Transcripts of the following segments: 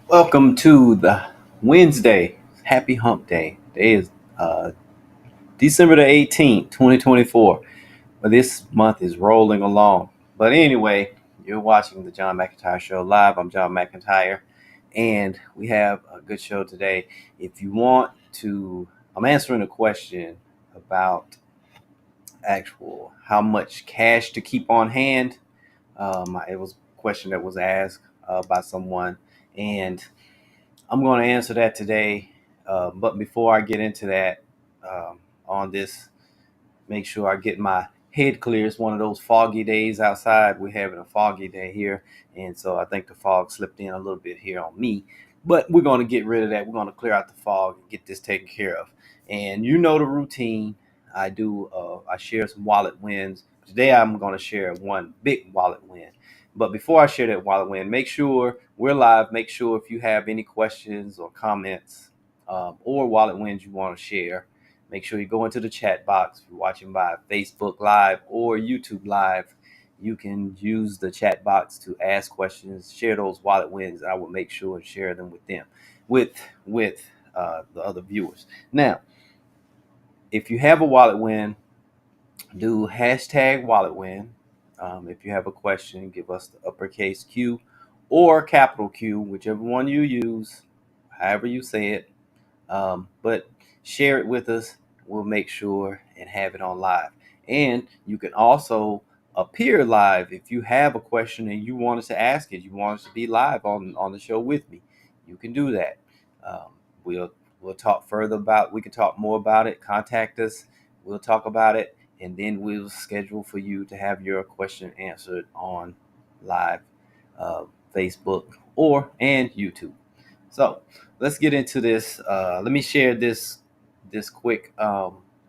Welcome to the Wednesday. Happy Hump Day. Today is uh, December the 18th, 2024. But this month is rolling along. But anyway, you're watching the John McEntyre Show live. I'm John McEntyre, and we have a good show today. If you want to, I'm answering a question about actual how much cash to keep on hand. It was a question that was asked by someone, and I'm going to answer that today. But before I get into that, on this, make sure I get my head clear. It's one of those foggy days outside. We're having a foggy day here. And so I think the fog slipped in a little bit here on me. But we're going to get rid of that. We're going to clear out the fog and get this taken care of. And you know the routine. I share some wallet wins. Today I'm going to share one big wallet win. But before I share that wallet win, make sure we're live. Make sure if you have any questions or comments or wallet wins you want to share, make sure you go into the chat box. If you're watching by Facebook Live or YouTube Live, you can use the chat box to ask questions, share those wallet wins. I will make sure and share them with them, with the other viewers. Now, if you have a wallet win, do hashtag wallet win. If you have a question, give us the uppercase Q or capital Q, whichever one you use, however you say it. But share it with us. We'll make sure and have it on live. And you can also appear live if you have a question and you want us to ask it. You want us to be live on the show with me. You can do that. Um, we'll we'll talk further about. We can talk more about it. Contact us. We'll talk about it, and then we'll schedule for you to have your question answered on live, uh, Facebook and YouTube. So let's get into this. Let me share this quick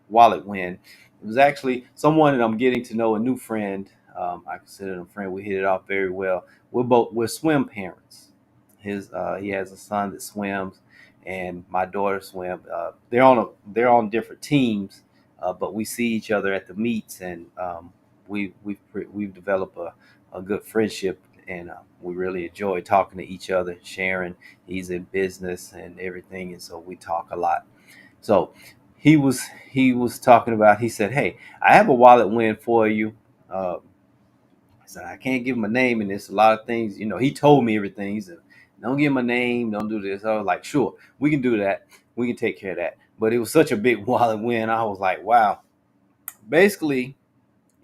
wallet win. It was actually someone that I'm getting to know, a new friend. I consider him a friend. We hit it off very well. We're swim parents. He has a son that swims, and my daughter swims. They're on different teams, but we see each other at the meets, and we've developed a good friendship, and we really enjoy talking to each other, sharing. He's in business and everything, and so we talk a lot. So he was talking about. He said, "Hey, I have a wallet win for you." Uh, I said, "I can't give him a name, and there's a lot of things. He told me everything. He said, don't give him a name, don't do this." I was like, "Sure, we can do that. We can take care of that." But it was such a big wallet win. I was like, "Wow." Basically,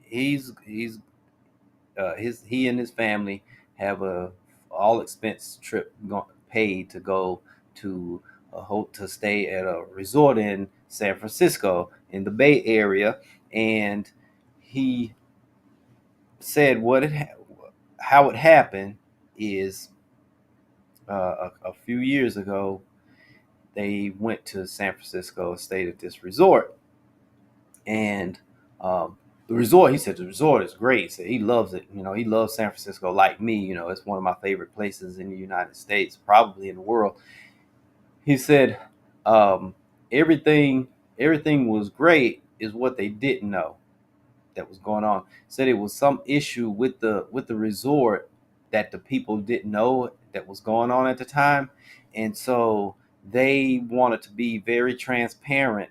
he's he and his family have a all expense trip paid to go to to stay at a resort in San Francisco in the Bay Area, and he said how it happened is a few years ago they went to San Francisco, stayed at this resort, and the resort, he said the resort is great. He said he loves it. He loves San Francisco like me. It's one of my favorite places in the United States, probably in the world. He said um, everything everything was great, is what they didn't know that was going on. Said it was some issue with the resort that the people didn't know that was going on at the time, and so they wanted to be very transparent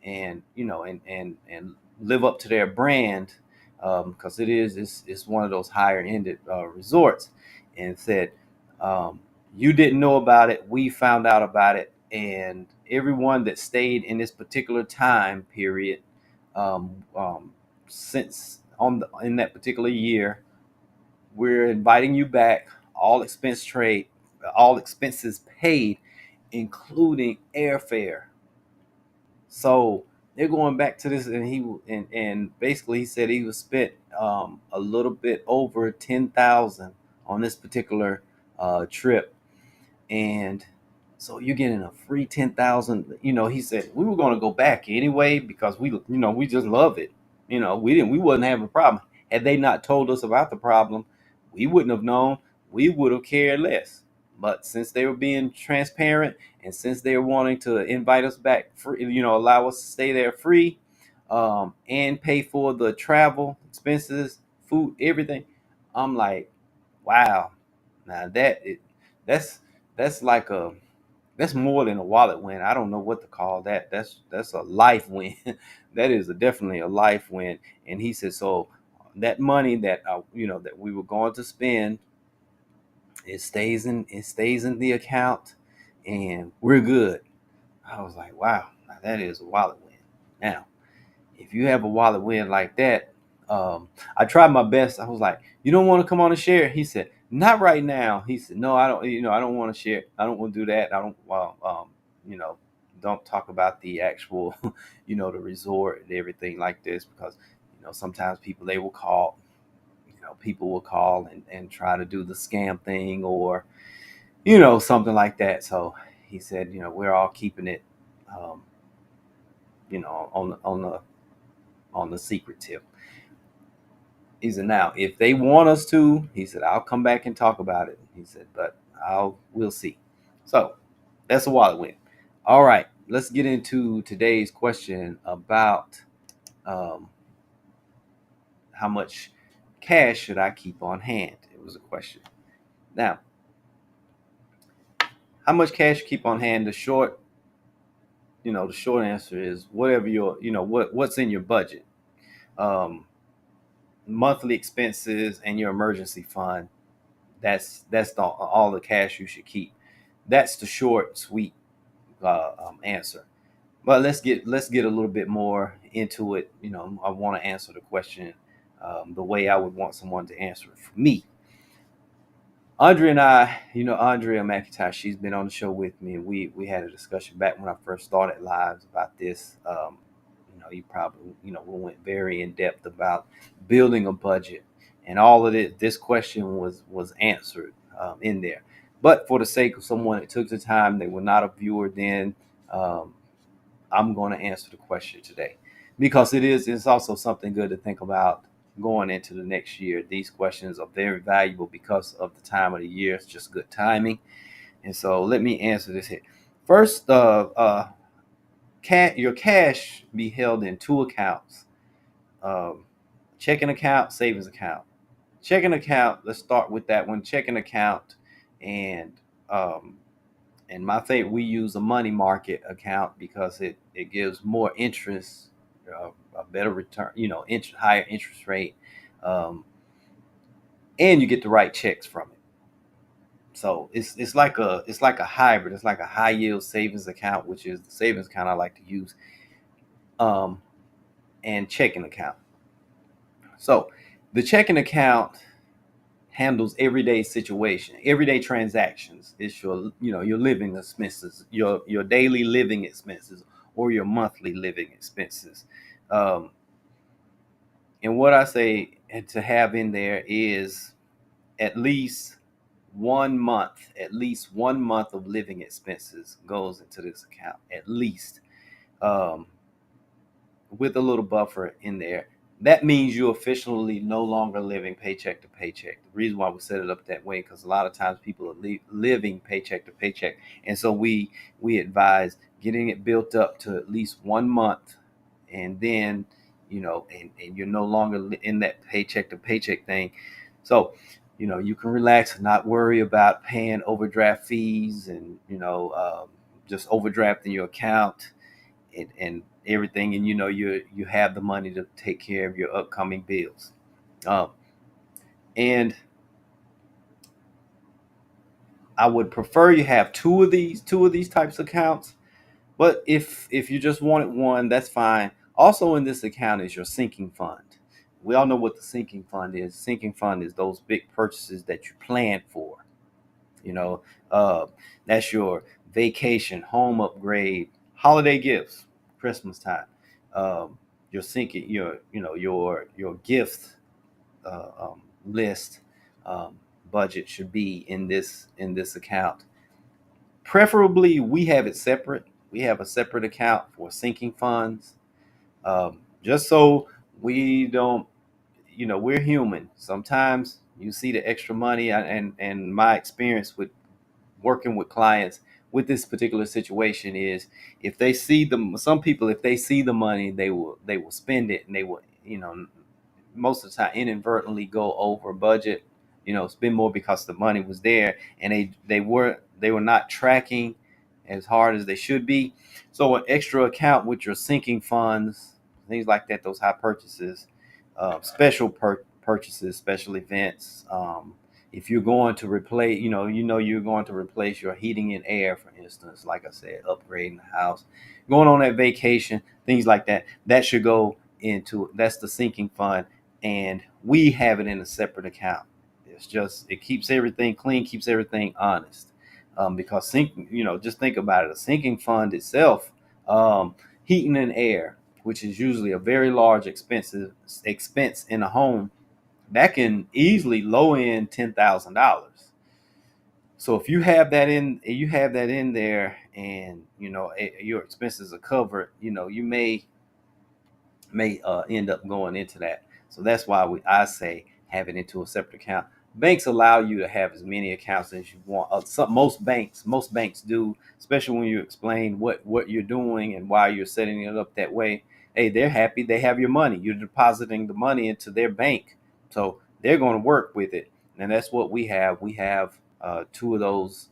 and and live up to their brand, because it's one of those higher ended resorts, and said, you didn't know about it, we found out about it, and everyone that stayed in this particular time period, um, um, since in that particular year, we're inviting you back, all expenses paid, including airfare. So they're going back to this, and and basically he said he was spent a little bit over 10,000 on this particular trip, and so you're getting a free 10,000. He said we were going to go back anyway because we just love it. We wasn't having a problem. Had they not told us about the problem, we wouldn't have known. We would have cared less. But since they were being transparent, and since they were wanting to invite us back free, allow us to stay there free, and pay for the travel expenses, food, everything, I'm like, wow. Now that's that's like a that's more than a wallet win. I don't know what to call that. That's a life win. That is definitely a life win. And he said, so that money that that we were going to spend, it stays in the account, and we're good. I was like, wow, now that is a wallet win. Now, if you have a wallet win like that, I tried my best. I was like, you don't want to come on and share? He said, not right now. He said, no, I don't. I don't want to share. I don't want to do that. I don't. Well, you know, don't talk about the actual, the resort and everything like this, because sometimes people will call and try to do the scam thing, or something like that. So he said, we're all keeping it, um, on the secret tip. He said, now, if they want us to, he said, I'll come back and talk about it. He said, but we'll see. So that's a wallet win. All right, let's get into today's question about um, how much cash should I keep on hand? It was a question. Now, how much cash you keep on hand? The short answer is whatever what's in your budget. Um, Monthly expenses and your emergency fund. That's all the cash you should keep. That's the short, sweet answer. But let's get a little bit more into it. I want to answer the question the way I would want someone to answer it for me. Andrea and I, Andrea McIntyre, she's been on the show with me, and we had a discussion back when I first started lives about this. You probably, we went very in depth about building a budget, and all of it. This question was answered in there. But for the sake of someone that took the time, they were not a viewer then. Um, I'm going to answer the question today, because it's also something good to think about going into the next year. These questions are very valuable because of the time of the year. It's just good timing. And so let me answer this here. First, your cash be held in two accounts: um, checking account, savings account. Checking account. Let's start with that one. Checking account, and um, and my favorite, we use a money market account because it gives more interest, a better return, higher interest rate, um, and you get the right checks from it. So it's like a hybrid. It's like a high yield savings account, which is the savings account I like to use, um, and checking account. So the checking account handles everyday situation, everyday transactions. It's your living expenses, your daily living expenses, or your monthly living expenses. Um, and what I say to have in there is at least 1 month, of living expenses goes into this account, at least. Um, with a little buffer in there. That means you're officially no longer living paycheck to paycheck. The reason why we set it up that way, because a lot of times people are living paycheck to paycheck, and so we advise getting it built up to at least 1 month, and then and you're no longer in that paycheck to paycheck thing. So you can relax and not worry about paying overdraft fees, and just overdrafting your account, and everything, and you have the money to take care of your upcoming bills. um, and I would prefer you have two of these types of accounts, but if you just wanted one, that's fine. Also in this account is your sinking fund. We all know what the sinking fund is. Sinking fund is those big purchases that you plan for. you know uh, that's your vacation, home upgrade, holiday gifts, Christmas time. Your sinking your gift list, um, budget should be in this account. Preferably we have it separate. We have a separate account for sinking funds, just so we don't, we're human. Sometimes you see the extra money, and my experience with working with clients with this particular situation is, if they see some people, if they see the money, they will spend it, and they will, most of the time inadvertently go over budget, spend more because the money was there, and they weren't not tracking as hard as they should be. So an extra account with your sinking funds, things like that, those high purchases, special purchases, special events. If you're going to replace, you're going to replace your heating and air, for instance, like I said, upgrading the house, going on that vacation, things like that, that should go into, that's the sinking fund. And we have it in a separate account. It keeps everything clean, keeps everything honest. Because just think about it. A sinking fund itself, heating and air, which is usually a very large expense in a home, that can easily low end $10,000. So if you have that in there, and your expenses are covered, you may end up going into that. So that's why I say have it into a separate account. Banks allow you to have as many accounts as you want. Most banks do, especially when you explain what you're doing and why you're setting it up that way. Hey, they're happy. They have your money. You're depositing the money into their bank, so they're going to work with it. And that's what we have. We have two of those.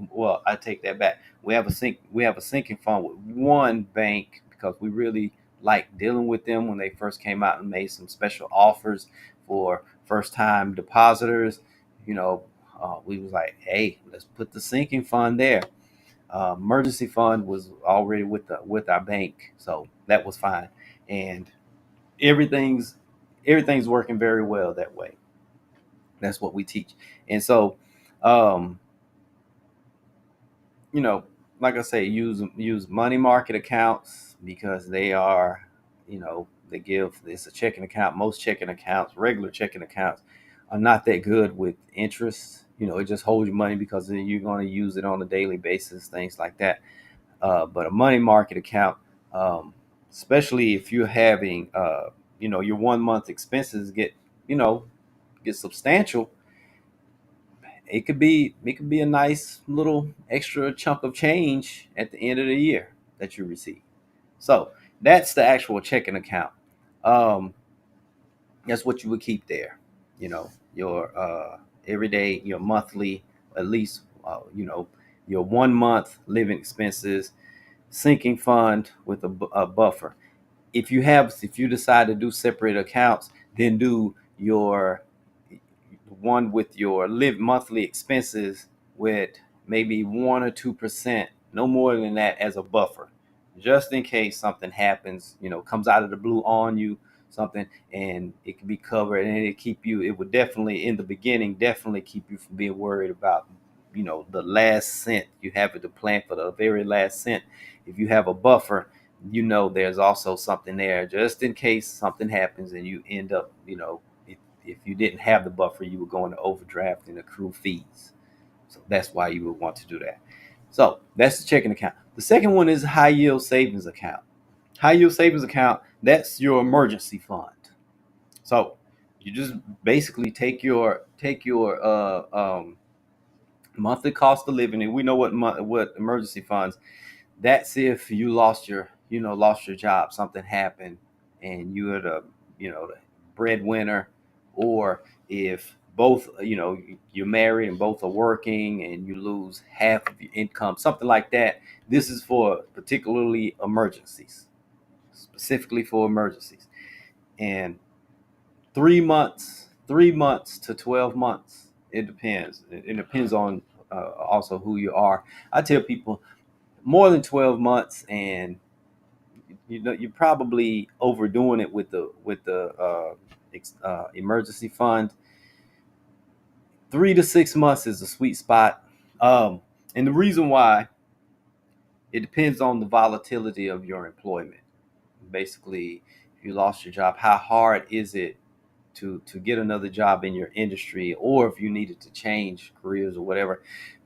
Well, I take that back. We have a sinking fund with one bank because we really like dealing with them when they first came out and made some special offers for first time depositors. We was like, hey, let's put the sinking fund there. Emergency fund was already with our bank, so that was fine, and everything's everything's working very well that way. That's what we teach. And so, um, you know, like I say, use money market accounts because they are, they give, it's a checking account. Most checking accounts, regular checking accounts, are not that good with interest. It just holds your money because then you're going to use it on a daily basis, things like that. But a money market account, especially if you're having, your 1 month expenses you know, get substantial, it could be a nice little extra chunk of change at the end of the year that you receive. So that's the actual checking account. Um, that's what you would keep there. Your everyday, your monthly, at least, your 1 month living expenses, sinking fund with a buffer. If you decide to do separate accounts, then do your one with your live monthly expenses with maybe 1 or 2%, no more than that, as a buffer, just in case something happens, comes out of the blue on you, something, and it can be covered, and it would definitely, in the beginning, definitely keep you from being worried about, the last cent. You have it to plan for the very last cent. If you have a buffer, there's also something there just in case something happens and you end up, if you didn't have the buffer, you would go into overdraft and accrue fees. So that's why you would want to do that. So that's the checking account. The second one is high yield savings account. High yield savings account, that's your emergency fund. So you just basically take your monthly cost of living, and we know what emergency funds. That's if you lost your job, something happened, and you're the breadwinner, or if both, you're married and both are working and you lose half of your income, something like that. This is for particularly emergencies, specifically for emergencies. And 3 months to 12 months, it depends. It depends on also who you are. I tell people more than 12 months, and you're probably overdoing it with the emergency fund. 3 to 6 months is the sweet spot. And the reason why, it depends on the volatility of your employment. Basically, if you lost your job, how hard is it to get another job in your industry, or if you needed to change careers or whatever.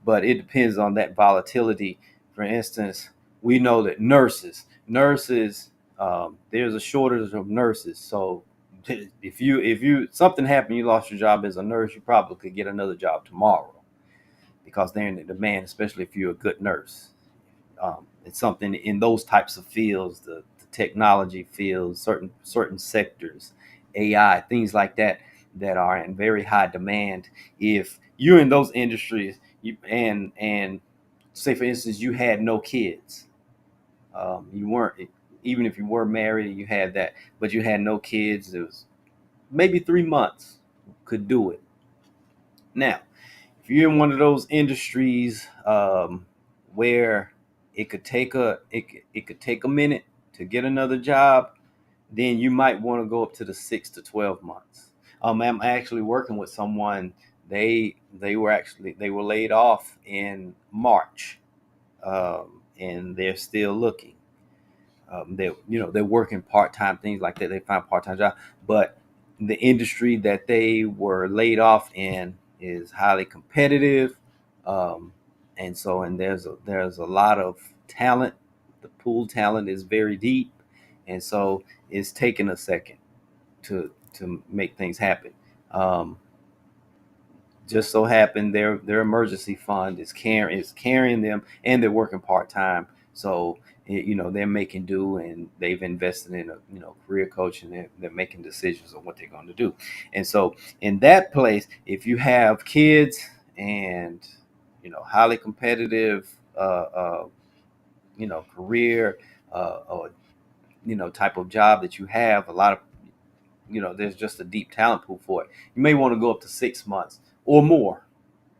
But it depends on that volatility. For instance, we know that nurses, there's a shortage of nurses. So if you something happened, you lost your job as a nurse, you probably could get another job tomorrow because they're in the demand, especially if you're a good nurse. It's something in those types of fields, the technology fields, certain sectors, AI, things like that, that are in very high demand. If you're in those industries, And say for instance you had no kids, you weren't, even if you were married, you had that, but you had no kids. It was maybe 3 months could do it. Now, if you're in one of those industries where it could take a minute to get another job, then you might want to go up to the 6 to 12 months. I'm actually working with someone. They were laid off in March, and they're still looking. They're working part time, things like that. They find part time job, but the industry that they were laid off in is highly competitive, um, and there's a lot of talent. The pool talent is very deep, and so it's taking a second to make things happen. Um, just so happened their emergency fund is carrying them, and they're working part time. So they're making do, and they've invested in a career coach, and they're making decisions on what they're going to do. And so in that place, if you have kids and highly competitive career, or type of job that you have, a lot of there's just a deep talent pool for it. You may want to go up to 6 months or more.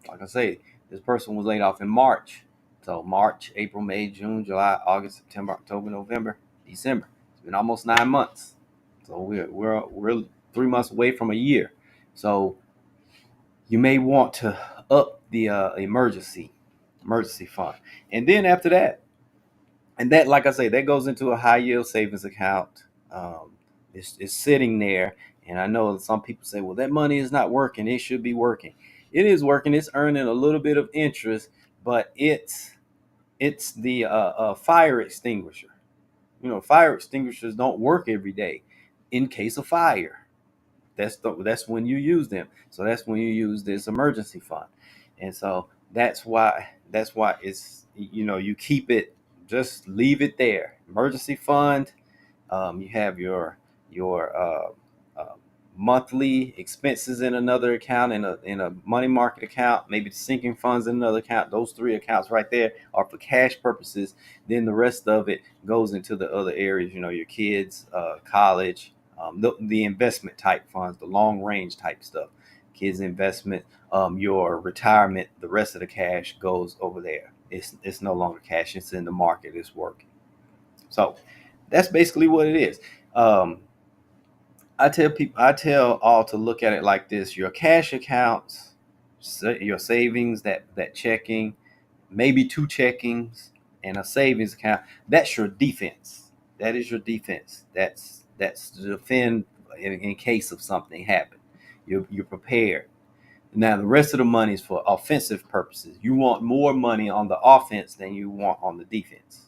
Like I say, this person was laid off in March. So March, April, May, June, July, August, September, October, November, December. It's been almost 9 months. So we're 3 months away from a year. So you may want to up the emergency fund. And then after that, and that, like I say, that goes into a high yield savings account. It's sitting there, and I know some people say, "Well, that money is not working. It should be working." It is working. It's earning a little bit of interest, but it's the fire extinguisher. Fire extinguishers don't work every day. In case of fire, that's when you use them. So that's when you use this emergency fund, and so that's why you keep it, just leave it there. Emergency fund. You have your uh, monthly expenses in another account, in a money market account, maybe the sinking funds in another account. Those three accounts right there are for cash purposes. Then the rest of it goes into the other areas. Your kids, college, the investment type funds, the long range type stuff, kids investment, your retirement. The rest of the cash goes over there. It's no longer cash. It's in the market. It's working. So that's basically what it is. Um, I tell all to look at it like this: your cash accounts, your savings, that checking, maybe two checkings and a savings account. That's your defense. That is your defense. That's to defend in case of something happen. You're prepared. Now the rest of the money is for offensive purposes. You want more money on the offense than you want on the defense.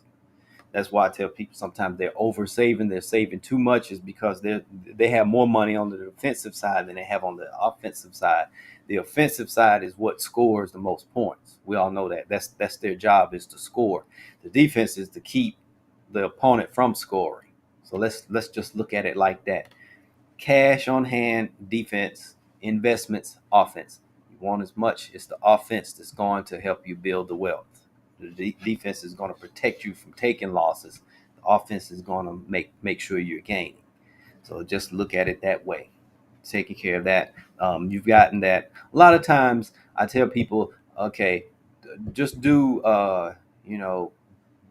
That's why I tell people sometimes they're over saving. They're saving too much, is because they have more money on the defensive side than they have on the offensive side. The offensive side is what scores the most points. We all know that. That's their job, is to score. The defense is to keep the opponent from scoring. So let's just look at it like that. Cash on hand, defense; investments, offense. You want as much. It's the offense that's going to help you build the wealth. The defense is going to protect you from taking losses. The offense is going to make sure you're gaining. So just look at it that way. Taking care of that. You've gotten that. A lot of times I tell people, okay, just do,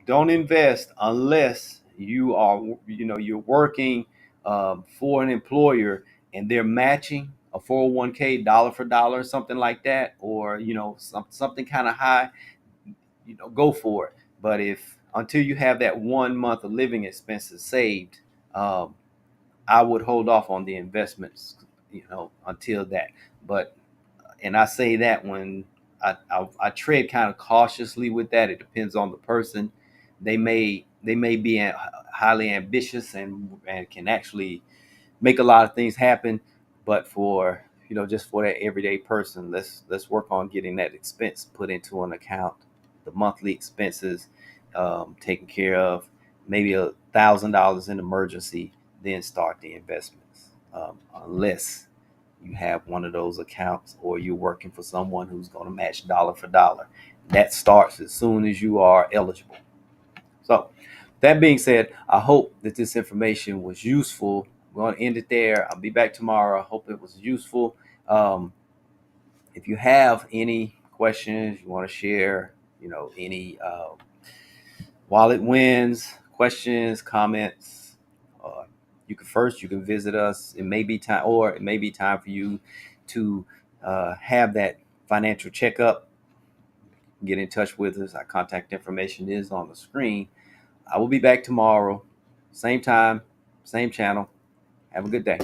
don't invest unless you're working for an employer, and they're matching a 401k dollar for dollar, something like that, or something kind of high. Go for it. But if until you have that 1 month of living expenses saved, um, I would hold off on the investments, until that. But and I say that when I tread kind of cautiously with that. It depends on the person. They may be highly ambitious, and can actually make a lot of things happen. But for just for that everyday person, let's work on getting that expense put into an account, the monthly expenses taken care of, maybe $1,000 in emergency, then start the investments. Unless you have one of those accounts, or you're working for someone who's going to match dollar for dollar. That starts as soon as you are eligible. So, that being said, I hope that this information was useful. We're going to end it there. I'll be back tomorrow. I hope it was useful. If you have any questions you want to share, any wallet wins, questions, comments, you can visit us. It may be time for you to have that financial checkup. Get in touch with us. Our contact information is on the screen. I will be back tomorrow, same time, same channel. Have a good day.